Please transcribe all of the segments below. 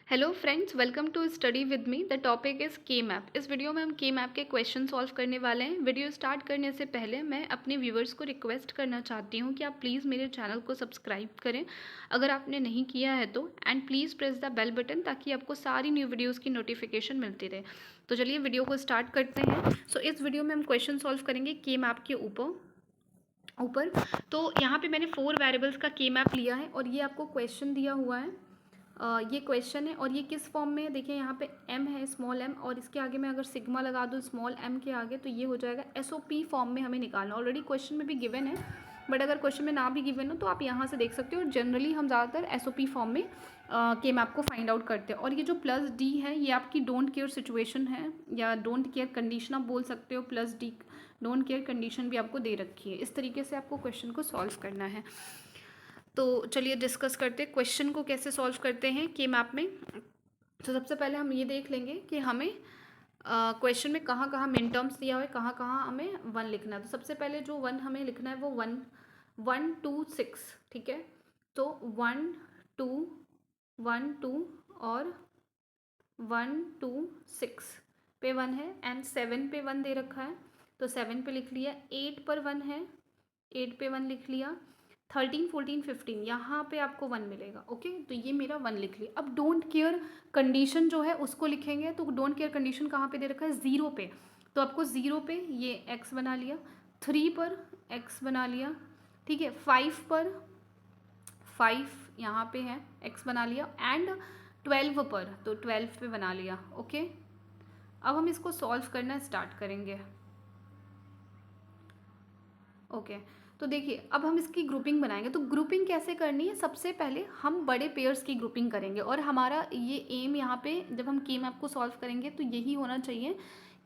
Hello friends, welcome to study with me. The topic is K map. इस वीडियो में हम के मैप के क्वेश्चन सॉल्व करने वाले हैं। वीडियो स्टार्ट करने से पहले मैं अपने व्यूवर्स को रिक्वेस्ट करना चाहती हूँ कि आप प्लीज़ मेरे चैनल को सब्सक्राइब करें अगर आपने नहीं किया है तो, and please press the bell button ताकि आपको सारी न्यू वीडियोज़ की नोटिफिकेशन मिलती रहे। तो चलिए वीडियो को स्टार्ट करते हैं। सो इस वीडियो में हम क्वेश्चन सॉल्व करेंगे के मैप के ऊपर। तो यहाँ पे मैंने 4 वेरिएबल्स का के मैप लिया है और ये आपको क्वेश्चन दिया हुआ है। ये क्वेश्चन है और ये किस फॉर्म में है, देखिए यहाँ पे m है, स्मॉल m, और इसके आगे मैं अगर सिग्मा लगा दूँ स्मॉल m के आगे तो ये हो जाएगा एसओपी फॉर्म में हमें निकालना। ऑलरेडी क्वेश्चन में भी गिवन है, बट अगर क्वेश्चन में ना भी गिवन हो तो आप यहाँ से देख सकते हो। और जनरली हम ज़्यादातर एसओपी फॉर्म में के मैप को फाइंड आउट करते हैं। और ये जो प्लस डी है ये आपकी डोंट केयर सिचुएशन है या डोंट केयर कंडीशन आप बोल सकते हो। Plus D don't care condition भी आपको दे रखी है। इस तरीके से आपको क्वेश्चन को सॉल्व करना है। तो चलिए डिस्कस करते हैं क्वेश्चन को कैसे सॉल्व करते हैं के मैप में। तो सबसे पहले हम ये देख लेंगे कि हमें क्वेश्चन में कहाँ कहाँ मिन टर्म्स दिया हुआ है, कहाँ कहाँ हमें 1 लिखना है। तो सबसे पहले जो 1 हमें लिखना है वो 1 2 6, ठीक है। तो 1 2 1 2 और 1 2 6 पे 1 है, एंड 7 पे 1 दे रखा है तो 7 पे लिख लिया। 8 पर 1 है, 8 पे 1 लिख लिया। 13 14 15 यहाँ पे आपको 1 मिलेगा। ओके, तो ये मेरा 1 लिख लिया। अब डोंट केयर कंडीशन जो है उसको लिखेंगे। तो डोंट केयर कंडीशन कहाँ पे दे रखा है, 0 पे। तो आपको 0 पे ये x बना लिया, 3 पर x बना लिया, ठीक है। 5 पर 5 यहाँ पे है, x बना लिया, एंड 12 पर तो 12 पे बना लिया। ओके, अब हम इसको सॉल्व करना स्टार्ट करेंगे। ओके, तो देखिए अब हम इसकी ग्रुपिंग बनाएंगे। तो ग्रुपिंग कैसे करनी है, सबसे पहले हम बड़े पेयर्स की ग्रुपिंग करेंगे। और हमारा ये एम यहाँ पे जब हम के मैप को सॉल्व करेंगे तो यही होना चाहिए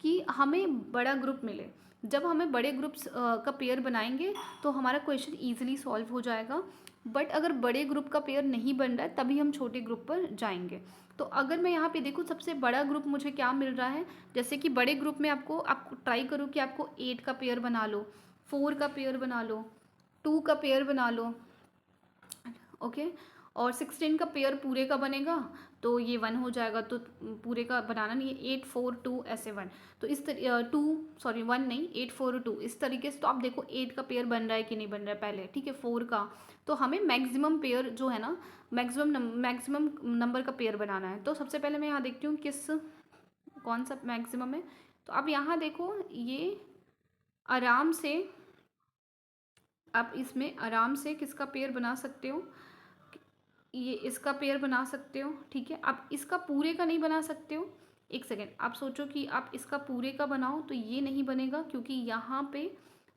कि हमें बड़ा ग्रुप मिले। जब हमें बड़े ग्रुप्स का पेयर बनाएंगे तो हमारा क्वेश्चन ईजिली सॉल्व हो जाएगा। बट अगर बड़े ग्रुप का पेयर नहीं बन रहा है तभी हम छोटे ग्रुप पर जाएंगे। तो अगर मैं यहाँ पे देखूँ सबसे बड़ा ग्रुप मुझे क्या मिल रहा है, जैसे कि बड़े ग्रुप में आपको ट्राई करूँ कि आपको 8 का पेयर बना लो, 4 का पेयर बना लो, 2 का पेयर बना लो, ओके। और 16 का पेयर पूरे का बनेगा तो ये 1 हो जाएगा। तो पूरे का बनाना नहीं है, 8 4 2 ऐसे 1। तो इस 1 नहीं, 8 4 2 इस तरीके से। तो आप देखो 8 का पेयर बन रहा है कि नहीं बन रहा है पहले, ठीक है। 4 का, तो हमें मैक्सिमम पेयर जो है ना, मैक्सिमम नंबर का पेयर बनाना है। तो सबसे पहले मैं यहाँ देखती हूँ कौन सा मैक्सिमम है। तो आप यहाँ देखो, ये आराम से आप इसमें आराम से किसका पेयर बना सकते हो, ये इसका पेयर बना सकते हो, ठीक है। आप इसका पूरे का नहीं बना सकते हो। एक सेकेंड, आप सोचो कि आप इसका पूरे का बनाओ तो ये नहीं बनेगा क्योंकि यहाँ पे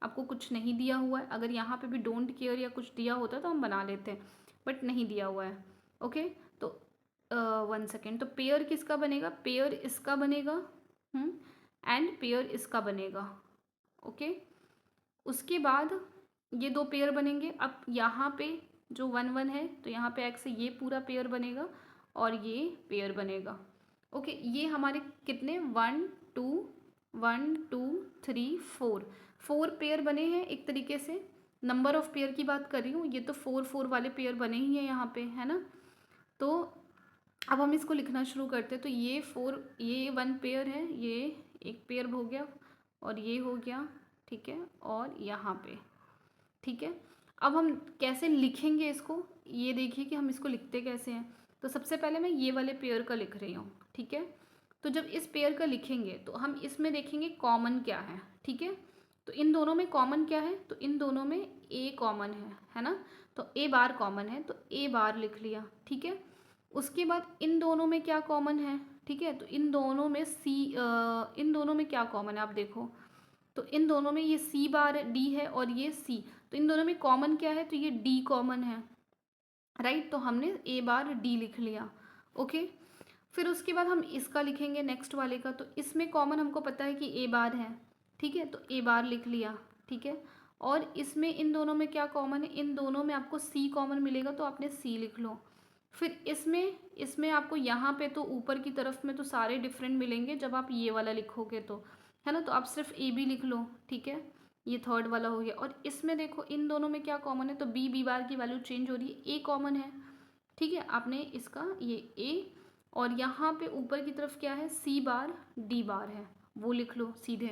आपको कुछ नहीं दिया हुआ है। अगर यहाँ पे भी डोंट केयर या कुछ दिया होता तो हम बना लेते हैं, बट नहीं दिया हुआ है। ओके, तो 1 सेकेंड, तो पेयर किसका बनेगा, पेयर इसका बनेगा, एंड पेयर इसका बनेगा। ओके, उसके बाद ये 2 पेयर बनेंगे। अब यहाँ पे जो 1 1 है तो यहाँ पे x से ये पूरा पेयर बनेगा और ये पेयर बनेगा। ओके, ये हमारे कितने 1 2 1 2 3 4 पेयर बने हैं। एक तरीके से नंबर ऑफ पेयर की बात कर रही हूँ, ये तो 4 4 वाले पेयर बने ही हैं यहाँ पे, है ना। तो अब हम इसको लिखना शुरू करते हैं। तो ये 1 पेयर है, ये एक पेयर हो गया और ये हो गया, ठीक है। और यहाँ पे, ठीक है। अब हम कैसे लिखेंगे इसको, ये देखिए कि हम इसको लिखते कैसे हैं। तो सबसे पहले मैं ये वाले पेयर का लिख रही हूँ, ठीक है। तो जब इस पेयर का लिखेंगे तो हम इसमें देखेंगे कॉमन क्या है, ठीक है। तो इन दोनों में कॉमन क्या है, तो इन दोनों में ए कॉमन है ना। तो ए बार कॉमन है तो ए बार लिख लिया, ठीक है। उसके बाद इन दोनों में क्या कॉमन है, ठीक है। तो इन दोनों में इन दोनों में क्या कॉमन है आप देखो। तो इन दोनों में ये सी बार डी है और ये सी, तो इन दोनों में कॉमन क्या है, तो ये डी कॉमन है, राइट। तो हमने ए बार डी लिख लिया। ओके, फिर उसके बाद हम इसका लिखेंगे नेक्स्ट वाले का। तो इसमें कॉमन हमको पता है कि ए बार है, ठीक है। तो ए बार लिख लिया, ठीक है। और इसमें इन दोनों में क्या कॉमन है, इन दोनों में आपको सी कॉमन मिलेगा तो आपने सी लिख लो। फिर इसमें आपको यहाँ पे तो ऊपर की तरफ में तो सारे डिफरेंट मिलेंगे जब आप ये वाला लिखोगे तो, है ना। तो आप सिर्फ ए बी लिख लो, ठीक है। ये थर्ड वाला हो गया। और इसमें देखो इन दोनों में क्या कॉमन है, तो बी बार की वैल्यू चेंज हो रही है, ए कॉमन है, ठीक है। आपने इसका ये ए और यहाँ पे ऊपर की तरफ क्या है, सी बार डी बार है, वो लिख लो सीधे।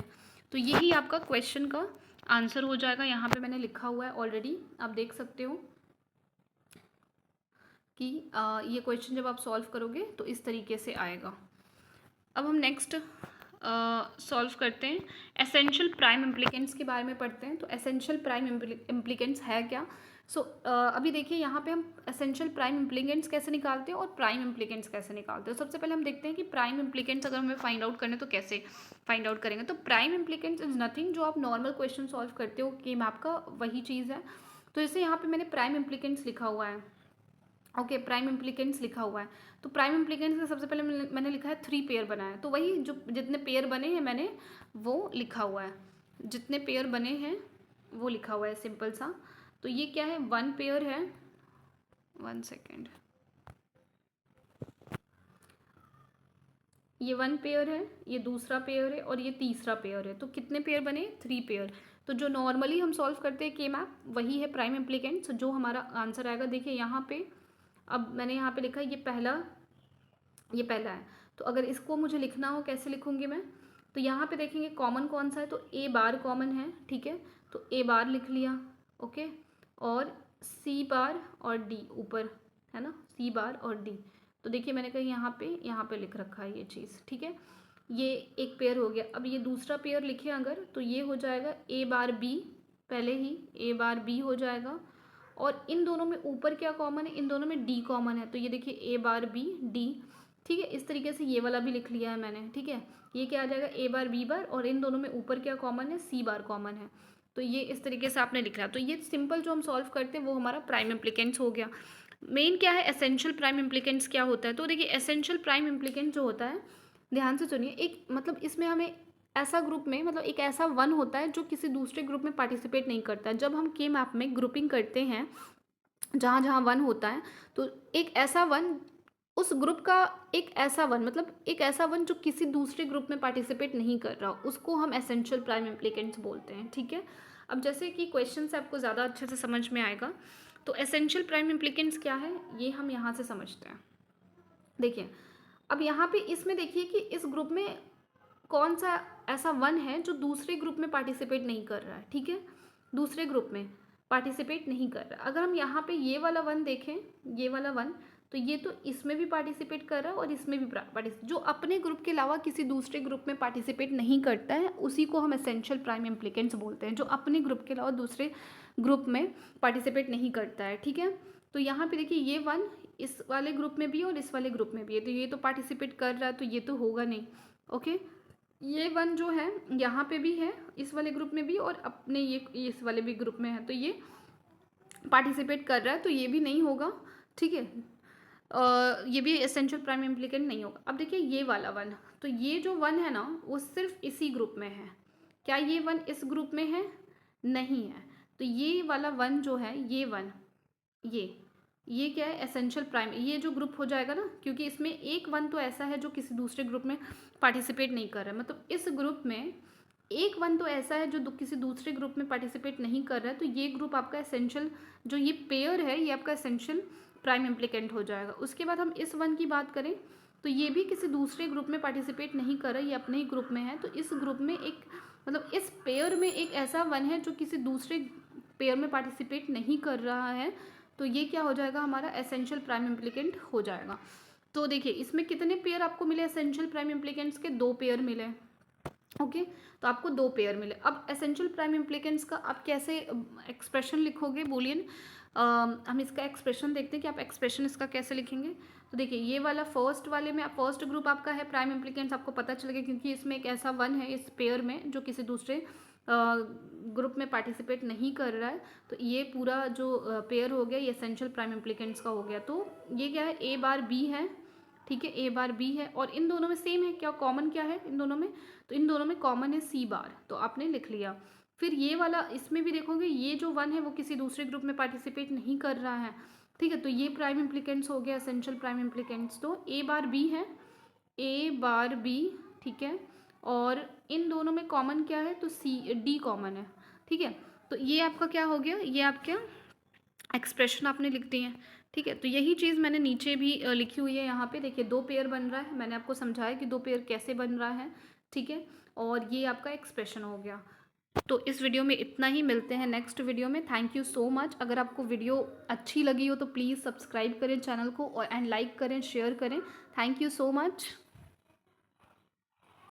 तो यही आपका क्वेश्चन का आंसर हो जाएगा। यहाँ पे मैंने लिखा हुआ है ऑलरेडी, आप देख सकते हो कि ये क्वेश्चन जब आप सॉल्व करोगे तो इस तरीके से आएगा। अब हम नेक्स्ट सॉल्व करते हैं, एसेंशियल प्राइम इम्प्लिकेंट्स के बारे में पढ़ते हैं। तो एसेंशियल प्राइम इम्प्लिकेंट्स है क्या? अभी देखिए यहाँ पे हम एसेंशियल प्राइम इम्प्लिकेंट्स कैसे निकालते हैं और प्राइम इम्प्लिकेंट्स कैसे निकालते हैं। सबसे पहले हम देखते हैं कि प्राइम इम्प्लिकेंट्स अगर हमें फाइंड आउट करने तो कैसे फाइंड आउट करेंगे। तो प्राइम इम्प्लिकेंट्स इज नथिंग, जो आप नॉर्मल क्वेश्चन सॉल्व करते हो कि मैप का, वही चीज़ है। तो जैसे यहाँ पे मैंने प्राइम इम्प्लिकेंट्स लिखा हुआ है, ओके, प्राइम इम्प्लिकेंट्स लिखा हुआ है। तो प्राइम इम्प्लिकेंट्स का सबसे पहले मैंने लिखा है 3 पेयर बनाया, तो वही जो जितने पेयर बने हैं मैंने वो लिखा हुआ है, जितने पेयर बने हैं वो लिखा हुआ है, सिंपल सा। तो ये क्या है, 1 पेयर है, 1 सेकेंड, ये 1 पेयर है, ये दूसरा पेयर है और ये तीसरा पेयर है। तो कितने पेयर बने, 3 पेयर। तो जो नॉर्मली हम सॉल्व करते हैं के मैप, वही है प्राइम इम्प्लिकेंट्स, जो हमारा आंसर आएगा। देखिए यहाँ पे अब मैंने यहाँ पे लिखा है ये पहला है। तो अगर इसको मुझे लिखना हो कैसे लिखूंगी मैं, तो यहाँ पे देखेंगे कॉमन कौन सा है, तो ए बार कॉमन है, ठीक है। तो ए बार लिख लिया, ओके, और सी बार और डी ऊपर है ना, सी बार और डी। तो देखिए मैंने कहा यहाँ पे लिख रखा है ये चीज़, ठीक है। ये एक पेयर हो गया। अब ये दूसरा पेयर लिखे अगर, तो ये हो जाएगा ए बार बी, पहले ही ए बार बी हो जाएगा। और इन दोनों में ऊपर क्या कॉमन है, इन दोनों में डी कॉमन है, तो ये देखिए ए बार बी डी, ठीक है। इस तरीके से ये वाला भी लिख लिया है मैंने, ठीक है। ये क्या आ जाएगा, ए बार बी बार, और इन दोनों में ऊपर क्या कॉमन है, सी बार कॉमन है। तो ये इस तरीके से आपने लिखा। तो ये सिंपल जो हम सॉल्व करते हैं वो हमारा प्राइम इम्प्लिकेंट्स हो गया। मेन क्या है, एसेंशियल प्राइम इम्प्लिकेंट्स क्या होता है। तो देखिए एसेंशियल प्राइम इम्प्लिकेंट जो होता है, ध्यान से सुनिए, एक मतलब इसमें हमें ऐसा ग्रुप में, मतलब एक ऐसा 1 होता है जो किसी दूसरे ग्रुप में पार्टिसिपेट नहीं करता है। जब हम के मैप में ग्रुपिंग करते हैं जहाँ जहाँ 1 होता है, तो एक ऐसा 1, उस ग्रुप का एक ऐसा 1, मतलब एक ऐसा 1 जो किसी दूसरे ग्रुप में पार्टिसिपेट नहीं कर रहा, उसको हम एसेंशियल प्राइम इम्प्लिकेंट्स बोलते हैं, ठीक है। अब जैसे कि क्वेश्चन से आपको ज़्यादा अच्छे से समझ में आएगा, तो एसेंशियल प्राइम इम्प्लिकेंट्स क्या है ये हम यहाँ से समझते हैं। देखिए अब यहाँ पे इसमें देखिए कि इस ग्रुप में कौन सा ऐसा 1 है जो दूसरे ग्रुप में पार्टिसिपेट नहीं कर रहा है, ठीक है, दूसरे ग्रुप में पार्टिसिपेट नहीं कर रहा। अगर हम यहाँ पे ये वाला 1 देखें, ये वाला 1, तो ये तो इसमें भी पार्टिसिपेट कर रहा है और इसमें भी पार्टिसिपेट, जो अपने ग्रुप के अलावा किसी दूसरे ग्रुप में पार्टिसिपेट नहीं करता है उसी को हम एसेंशियल प्राइम इम्प्लिकेंट्स बोलते हैं, जो अपने ग्रुप के अलावा दूसरे ग्रुप में पार्टिसिपेट नहीं करता है, ठीक है। तो यहाँ पे देखिए ये 1 इस वाले ग्रुप में भी है और इस वाले ग्रुप में भी है, तो ये तो पार्टिसिपेट कर रहा है, तो ये तो होगा नहीं, ओके। ये 1 जो है यहाँ पे भी है, इस वाले ग्रुप में भी, और अपने ये इस वाले भी ग्रुप में है, तो ये पार्टिसिपेट कर रहा है, तो ये भी नहीं होगा, ठीक है। ये भी एसेंशियल प्राइम इम्प्लिकेंट नहीं होगा। अब देखिए ये वाला 1, तो ये जो 1 है ना वो सिर्फ इसी ग्रुप में है। क्या ये 1 इस ग्रुप में है? नहीं है। तो ये वाला 1 जो है, ये 1, ये क्या है, एसेंशियल प्राइम, ये जो ग्रुप हो जाएगा ना, क्योंकि इसमें एक 1 तो ऐसा है जो किसी दूसरे ग्रुप में पार्टिसिपेट नहीं कर रहा है, मतलब इस ग्रुप में एक 1 तो ऐसा है जो किसी दूसरे ग्रुप में पार्टिसिपेट नहीं कर रहा है, तो ये ग्रुप आपका एसेंशियल, जो ये पेयर है ये आपका एसेंशियल प्राइम इम्प्लिकेंट हो जाएगा। उसके बाद हम इस 1 की बात करें, तो ये भी किसी दूसरे ग्रुप में पार्टिसिपेट नहीं कर रहा है, ये अपने ही ग्रुप में है। तो इस ग्रुप में एक, मतलब इस पेयर में एक ऐसा 1 है जो किसी दूसरे पेयर में पार्टिसिपेट नहीं कर रहा है, तो ये क्या हो जाएगा, हमारा एसेंशियल प्राइम इम्प्लिकेंट हो जाएगा। तो देखिए इसमें कितने पेयर आपको मिले एसेंशियल प्राइम इम्प्लिकेंट्स के, 2 पेयर मिले, ओके। तो आपको 2 पेयर मिले। अब एसेंशियल प्राइम इम्प्लिकेंट्स का आप कैसे एक्सप्रेशन लिखोगे बूलियन, हम इसका एक्सप्रेशन देखते हैं कि आप एक्सप्रेशन इसका कैसे लिखेंगे। तो देखिए ये वाला फर्स्ट वाले में, फर्स्ट ग्रुप आपका है प्राइम इम्प्लिकेंट्स, आपको पता चल गया क्योंकि इसमें एक ऐसा 1 है इस पेयर में जो किसी दूसरे ग्रुप में पार्टिसिपेट नहीं कर रहा है, तो ये पूरा जो पेयर हो गया ये एसेंशियल प्राइम इम्प्लिकेंट्स का हो गया। तो ये क्या है, ए बार बी है, ठीक है, ए बार बी है, और इन दोनों में सेम है, क्या कॉमन क्या है इन दोनों में, तो इन दोनों में कॉमन है सी बार, तो आपने लिख लिया। फिर ये वाला, इसमें भी देखोगे ये जो 1 है वो किसी दूसरे ग्रुप में पार्टिसिपेट नहीं कर रहा है, ठीक है, तो ये प्राइम इम्प्लिकेंट्स हो गया, एसेंशियल प्राइम इम्प्लिकेंट्स। तो ए बार बी है, ए बार बी, ठीक है, और इन दोनों में कॉमन क्या है, तो सी डी कॉमन है, ठीक है। तो ये आपका क्या हो गया, ये आपका एक्सप्रेशन आपने लिख दिए हैं। ठीक है, तो यही चीज़ मैंने नीचे भी लिखी हुई है यहाँ पे। देखिए 2 पेयर बन रहा है, मैंने आपको समझाया कि 2 पेयर कैसे बन रहा है, ठीक है। और ये आपका एक्सप्रेशन हो गया। तो इस वीडियो में इतना ही, मिलते हैं नेक्स्ट वीडियो में। Thank you so much. अगर आपको वीडियो अच्छी लगी हो तो प्लीज़ सब्सक्राइब करें चैनल को और एंड लाइक करें, शेयर करें। Thank you so much.